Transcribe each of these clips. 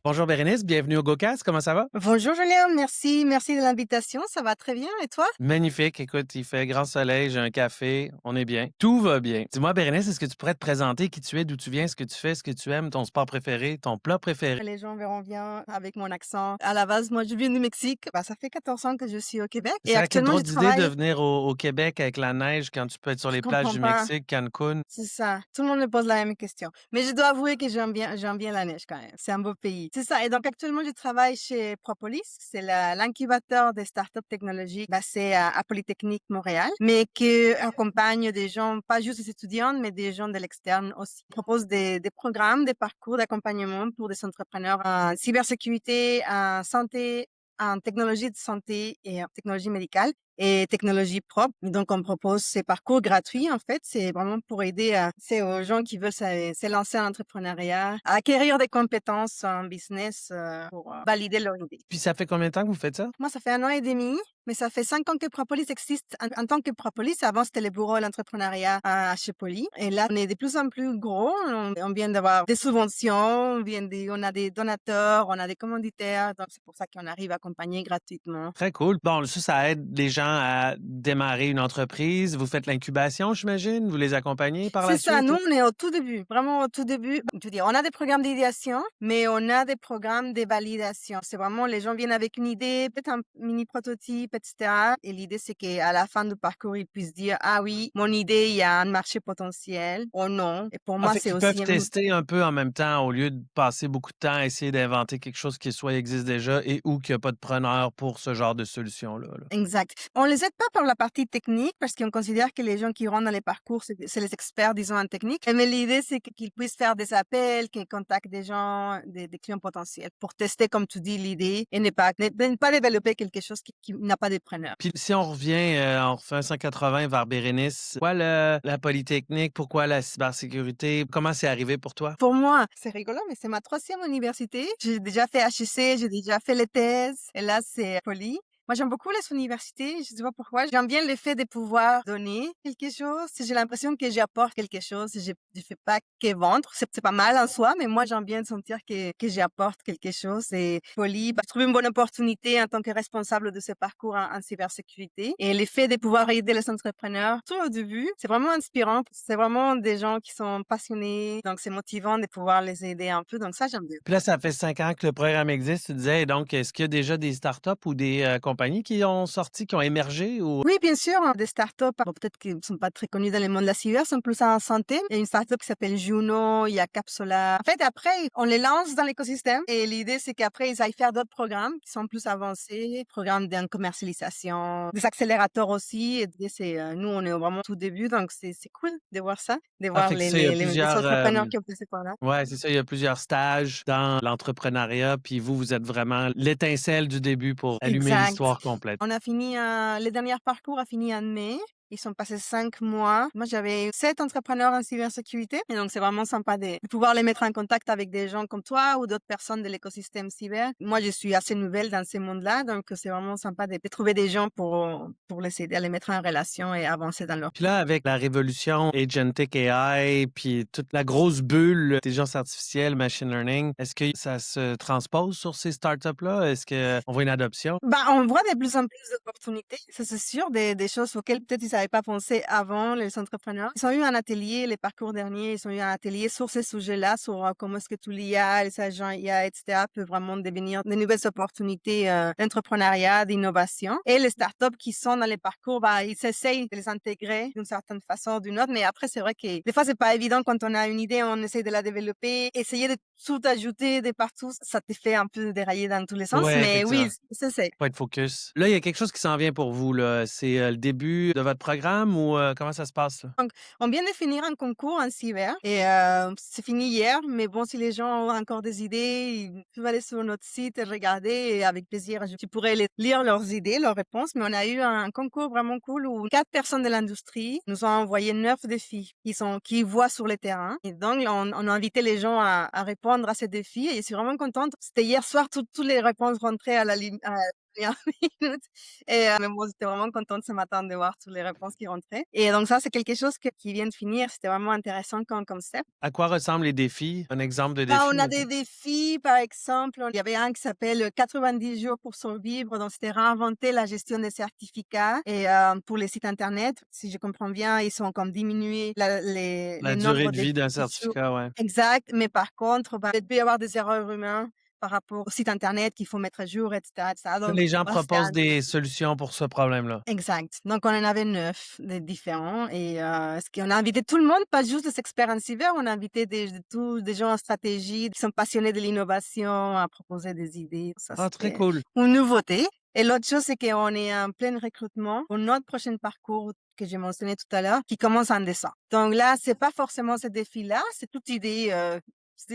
Bonjour Bérénice, bienvenue au GoCast, comment ça va? Bonjour Julien, merci de l'invitation, ça va très bien et toi? Magnifique, écoute, il fait grand soleil, j'ai un café, on est bien. Tout va bien. Dis-moi Bérénice, est-ce que tu pourrais te présenter qui tu es, d'où tu viens, ce que tu fais, ce que tu aimes, ton sport préféré, ton plat préféré? Les gens verront bien avec mon accent. À la base, moi je viens du Mexique, ça fait 14 ans que je suis au Québec et C'est vrai quelle actuellement drôle je d'idée de travaille, venir au Québec avec la neige quand tu peux être sur je les plages comprends du pas, Mexique, Cancun. c'est ça. Tout le monde me pose la même question. Mais je dois avouer que j'aime bien la neige quand même. C'est un beau pays. C'est ça. Et donc actuellement je travaille chez Propolis, c'est l'incubateur des startups technologiques basé à Polytechnique Montréal, mais qui accompagne des gens, pas juste des étudiants, mais des gens de l'externe aussi. On propose des programmes, des parcours d'accompagnement pour des entrepreneurs en cybersécurité, en santé, en technologie de santé et en technologie médicale et technologie propre. Donc, on propose ces parcours gratuits, en fait. C'est vraiment pour aider c'est aux gens qui veulent se lancer en entrepreneuriat, à acquérir des compétences en business pour valider leur idée. Puis ça fait combien de temps que vous faites ça? Moi, ça fait 1 an et demi, mais ça fait 5 ans que Propolis existe en tant que Propolis. Avant, c'était le bureau de l'entrepreneuriat chez Poly. Et là, on est de plus en plus gros. On vient d'avoir des subventions, on a des donateurs, on a des commanditaires. Donc, c'est pour ça qu'on arrive à accompagner gratuitement. Très cool. Bon, ça aide les gens à démarrer une entreprise. Vous faites l'incubation, j'imagine? Vous les accompagnez par C'est la ça, suite? nous, on est au tout début, vraiment au tout début. Je veux dire, on a des programmes d'idéation, mais on a des programmes de validation. C'est vraiment, les gens viennent avec une idée, peut-être un mini prototype, etc. Et l'idée, c'est qu'à la fin du parcours, ils puissent dire, ah oui, mon idée, il y a un marché potentiel, ou non. Et pour Ah, moi, fait c'est qu'ils peuvent aussi un outil. tester un peu en même temps au lieu de passer beaucoup de temps à essayer d'inventer quelque chose qui soit existe déjà et ou qu'il y a pas de preneur pour ce genre de solution-là, là. Exact. On les aide pas pour la partie technique parce qu'on considère que les gens qui rentrent dans les parcours, c'est les experts, disons, en technique. Mais l'idée, c'est qu'ils puissent faire des appels, qu'ils contactent des gens, des clients potentiels pour tester, comme tu dis, l'idée et ne pas développer quelque chose qui n'a pas de preneur. Puis si on revient, on refait un 180 vers Bérénice, pourquoi la Polytechnique? Pourquoi la cybersécurité? Comment c'est arrivé pour toi? Pour moi, c'est rigolo, mais c'est ma troisième université. J'ai déjà fait HEC, j'ai déjà fait les thèses, et là, c'est Poly. Moi, j'aime beaucoup les universités, je sais pas pourquoi. J'aime bien le fait de pouvoir donner quelque chose. Si j'ai l'impression que j'apporte quelque chose, si je fais pas que vendre. C'est pas mal en soi, mais moi, j'aime bien sentir que j'apporte quelque chose. Et Poly, je trouve une bonne opportunité en tant que responsable de ce parcours en cybersécurité. Et le fait de pouvoir aider les entrepreneurs, tout au début, c'est vraiment inspirant. C'est vraiment des gens qui sont passionnés. Donc, c'est motivant de pouvoir les aider un peu. Donc, ça, j'aime bien. Puis là, ça fait 5 ans que le programme existe, tu disais, donc est-ce qu'il y a déjà des startups ou des, compagnies qui ont sorti, qui ont émergé ou Oui, bien sûr, des startups, bon, peut-être qu'ils ne sont pas très connus dans le monde de la cyber, sont plus en santé. Il y a une startup qui s'appelle Juno, il y a Capsola. En fait, après, on les lance dans l'écosystème et l'idée, c'est qu'après, ils aillent faire d'autres programmes qui sont plus avancés, programmes de commercialisation, des accélérateurs aussi. Et l'idée, c'est, nous, on est vraiment au tout début, donc c'est cool de voir ça, de ah, voir fait que ça, il y a les plusieurs, entrepreneurs qui ont passé par là. ouais, c'est ça, il y a plusieurs stages dans l'entrepreneuriat, puis vous êtes vraiment l'étincelle du début pour allumer Exact. l'histoire complète. On a fini, le dernier parcours a fini en mai. Ils sont passés 5 mois. Moi, j'avais 7 entrepreneurs en cybersécurité et donc c'est vraiment sympa de pouvoir les mettre en contact avec des gens comme toi ou d'autres personnes de l'écosystème cyber. Moi, je suis assez nouvelle dans ces mondes-là, donc c'est vraiment sympa de trouver des gens pour les aider à les mettre en relation et avancer dans leur Puis là, avec la révolution agentic AI, puis toute la grosse bulle intelligence artificielle, machine learning, est-ce que ça se transpose sur ces startups-là? Est-ce qu'on voit une adoption? On voit de plus en plus d'opportunités, ça c'est sûr, des choses auxquelles peut-être ils n'avaient pas pensé avant, les entrepreneurs. Ils ont eu un atelier, les parcours derniers, ils ont eu un atelier sur ces sujets-là, sur comment est-ce que tout l'IA, les agents IA, etc., peuvent vraiment devenir de nouvelles opportunités d'entrepreneuriat, d'innovation. Et les startups qui sont dans les parcours, ils essayent de les intégrer d'une certaine façon ou d'une autre, mais après, c'est vrai que des fois, c'est pas évident quand on a une idée, on essaie de la développer, essayer de tout ajouter de partout, ça te fait un peu dérailler dans tous les sens, Ouais, mais oui, effectivement. c'est. Faut être focus. Là, il y a quelque chose qui s'en vient pour vous, là. C'est, le début de votre programme ou, comment ça se passe, là? Donc, on vient de finir un concours en cyber et c'est fini hier, mais bon, si les gens ont encore des idées, ils peuvent aller sur notre site et regarder et avec plaisir, tu pourrais lire leurs idées, leurs réponses. Mais on a eu un concours vraiment cool où 4 personnes de l'industrie nous ont envoyé 9 défis qui voient sur le terrain. Et donc, on a invité les gens à répondre à ces défis et je suis vraiment contente. C'était hier soir, toutes les réponses rentraient à la ligne, dernière minute mais bon, j'étais vraiment contente ce matin de voir toutes les réponses qui rentraient et donc ça, c'est quelque chose qui vient de finir. C'était vraiment intéressant comme concept. À quoi ressemblent les défis? Un exemple de Bah, défi, on a des mettons? défis, par exemple, il y avait un qui s'appelle 90 jours pour survivre, donc c'était réinventer la gestion des certificats et pour les sites internet. Si je comprends bien, ils sont comme diminuer La les durée nombres de vie d'un de jours certificat, ouais. exact, mais par contre, bah, il peut y avoir des erreurs humaines par rapport au site internet qu'il faut mettre à jour et cetera. Là, Donc les gens voilà, c'était proposent un des défi. solutions pour ce problème-là. Exact. Donc on en avait 9 des différents et ce qu'on a invité tout le monde, pas juste des experts en cyber, on a invité des gens en stratégie qui sont passionnés de l'innovation à proposer des idées. Ça, Ah, très c'était cool. une nouveauté et l'autre chose, c'est qu'on est en plein recrutement pour notre prochain parcours que j'ai mentionné tout à l'heure, qui commence en décembre. Donc là, c'est pas forcément ce défi-là, c'est toute idée,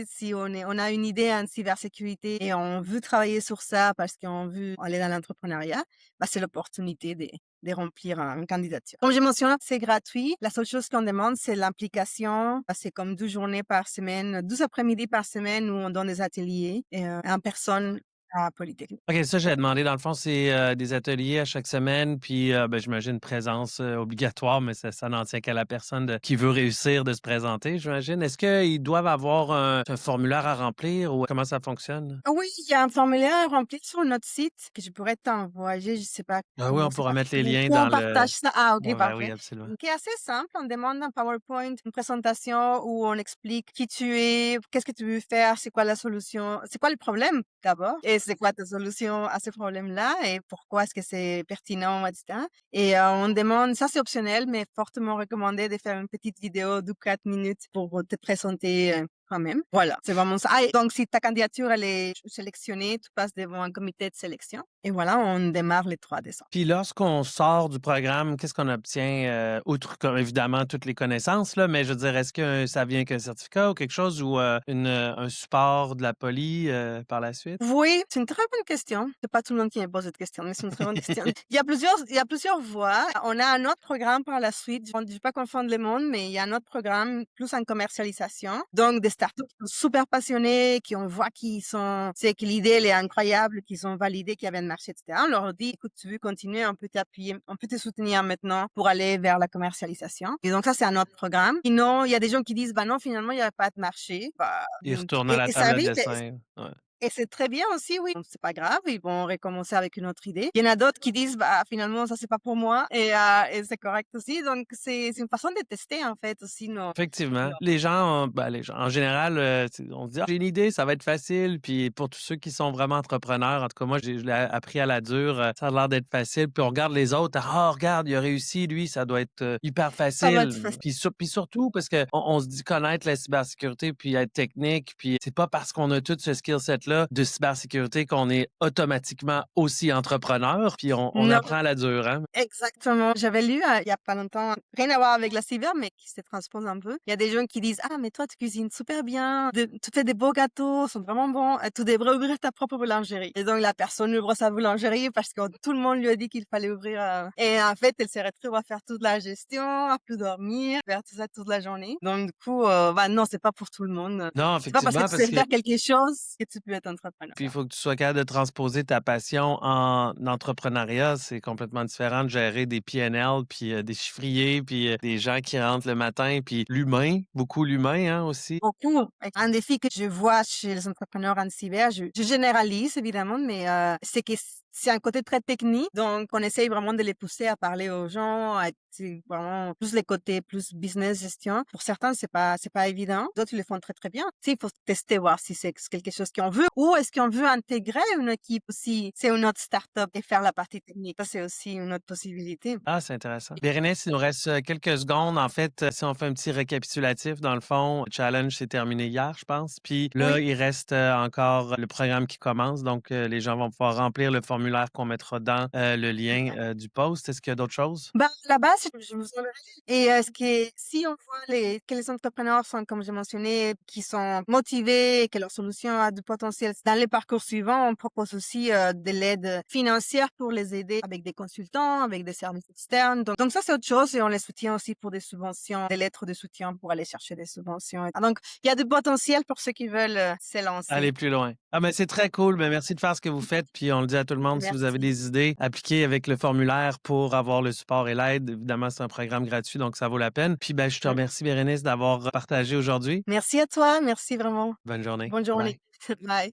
si on a une idée en cybersécurité et on veut travailler sur ça parce qu'on veut aller dans l'entrepreneuriat, bah, c'est l'opportunité de remplir une candidature. Comme je mentionné, c'est gratuit. La seule chose qu'on demande, c'est l'implication. C'est comme 12 journées par semaine, 12 après-midi par semaine où on donne des ateliers en personne à Polytechnique. OK, ça, j'avais demandé. Dans le fond, c'est, des ateliers à chaque semaine, puis, ben, j'imagine présence, obligatoire, mais ça n'en tient qu'à la personne qui veut réussir de se présenter, j'imagine. Est-ce qu'ils doivent avoir un formulaire à remplir ou comment ça fonctionne? Oui, il y a un formulaire rempli sur notre site que je pourrais t'envoyer, je sais pas Ah oui, comment on c'est pourra mettre les parti liens où on dans le partage ça. Ah OK, ouais, ben oui, parfait. absolument. Qui est assez simple, on demande un PowerPoint, une présentation où on explique qui tu es, qu'est-ce que tu veux faire, c'est quoi la solution, c'est quoi le problème d'abord et c'est quoi ta solution à ce problème-là et pourquoi est-ce que c'est pertinent et cetera et on demande ça c'est optionnel mais fortement recommandé de faire une petite vidéo de 4 minutes pour te présenter, quand même. Voilà, c'est vraiment ça. Ah et donc si ta candidature elle est sélectionnée, tu passes devant un comité de sélection et voilà, on démarre le 3 décembre. Puis lorsqu'on sort du programme, qu'est-ce qu'on obtient, outre comme évidemment toutes les connaissances là, mais je veux dire, est-ce que ça vient qu'un certificat ou quelque chose ou, un support de la poly, par la suite? Oui, c'est une très bonne question. C'est pas tout le monde qui me pose cette question, mais c'est une très bonne question. Il y a plusieurs voies. On a un autre programme par la suite. Je ne veux pas confondre le monde, mais il y a un autre programme plus en commercialisation. Donc, des startups qui sont super passionnés, qui on voit qu'ils sont, c'est que l'idée, elle est incroyable, qu'ils ont validé qu'il y avait un marché, etc. On leur dit, écoute, tu veux continuer, on peut t'appuyer, on peut te soutenir maintenant pour aller vers la commercialisation. Et donc, ça, c'est un autre programme. Sinon, il y a des gens qui disent, bah non, finalement, il n'y a pas de marché. Bah, Ils retournent à la et ça table de arrive. dessin, ouais. Et c'est très bien aussi, oui. Donc c'est pas grave, ils vont recommencer avec une autre idée. Il y en a d'autres qui disent: «Bah, finalement, ça, c'est pas pour moi» et c'est correct aussi. Donc c'est une façon de tester, en fait, aussi Effectivement. nos Les gens, ben, les gens en général, on se dit: «Ah, j'ai une idée, ça va être facile». Puis pour tous ceux qui sont vraiment entrepreneurs, en tout cas moi, je l'ai appris à la dure, ça a l'air d'être facile. Puis on regarde les autres: «Ah, regarde, il a réussi, lui, ça doit être, hyper ça va être facile». facile. Puis surtout parce qu'on se dit connaître la cybersécurité puis être technique, puis c'est pas parce qu'on a tout ce skill set-là de cybersécurité qu'on est automatiquement aussi entrepreneur, puis on Non, apprend à la dure, hein? exactement. J'avais lu, il y a pas longtemps, rien à voir avec la cyber, mais qui se transpose un peu. Il y a des gens qui disent: «Ah, mais toi, tu cuisines super bien, tu fais des beaux gâteaux, ils sont vraiment bons, tu devrais ouvrir ta propre boulangerie». Et donc la personne ouvre sa boulangerie parce que tout le monde lui a dit qu'il fallait ouvrir, et en fait, elle se retrouve à faire toute la gestion, à plus dormir, faire tout ça toute la journée. Donc du coup, bah non, c'est pas pour tout le monde. Non, C'est pas parce que effectivement, tu sais parce que faire quelque chose que tu peux être entrepreneur. puis il faut que tu sois capable de transposer ta passion en entrepreneuriat. C'est complètement différent de gérer des PNL, puis des chiffriers, puis des gens qui rentrent le matin, puis l'humain, beaucoup l'humain hein, aussi. Beaucoup. Un défi que je vois chez les entrepreneurs en cyber, je généralise évidemment, mais c'est que c'est un côté très technique, donc on essaye vraiment de les pousser à parler aux gens, à être vraiment plus les côtés plus business gestion. Pour certains, c'est pas évident. D'autres, ils le font très très bien. Tu sais, il faut tester, voir si c'est quelque chose qu'on veut ou est-ce qu'on veut intégrer une équipe aussi, c'est une autre start-up et faire la partie technique. Ça, c'est aussi une autre possibilité. Ah, c'est intéressant. Bérénice, il nous reste quelques secondes. En fait, si on fait un petit récapitulatif, dans le fond, le challenge s'est terminé hier, je pense. Puis là, Oui. il reste encore le programme qui commence. Donc, les gens vont pouvoir remplir le formulaire qu'on mettra dans le lien du post. Est-ce qu'il y a d'autres choses? Bah, à la base, je vous enverrai et ce qui est si on voit que les entrepreneurs sont, comme j'ai mentionné, qui sont motivés et que leur solution a du potentiel dans les parcours suivants, on propose aussi, de l'aide financière pour les aider avec des consultants, avec des services externes. Donc ça, c'est autre chose et on les soutient aussi pour des subventions, des lettres de soutien pour aller chercher des subventions. Donc il y a du potentiel pour ceux qui veulent, se lancer. Aller plus loin. Ah, mais c'est très cool. Mais merci de faire ce que vous faites. Puis on le dit à tout le monde. demandes si vous avez Merci. des idées, appliquez avec le formulaire pour avoir le support et l'aide. Évidemment, c'est un programme gratuit, donc ça vaut la peine. Puis, ben, je te Mmh. remercie, Bérénice, d'avoir partagé aujourd'hui. Merci à toi, merci vraiment. Bonne journée. Bonne Bye. journée. Bye.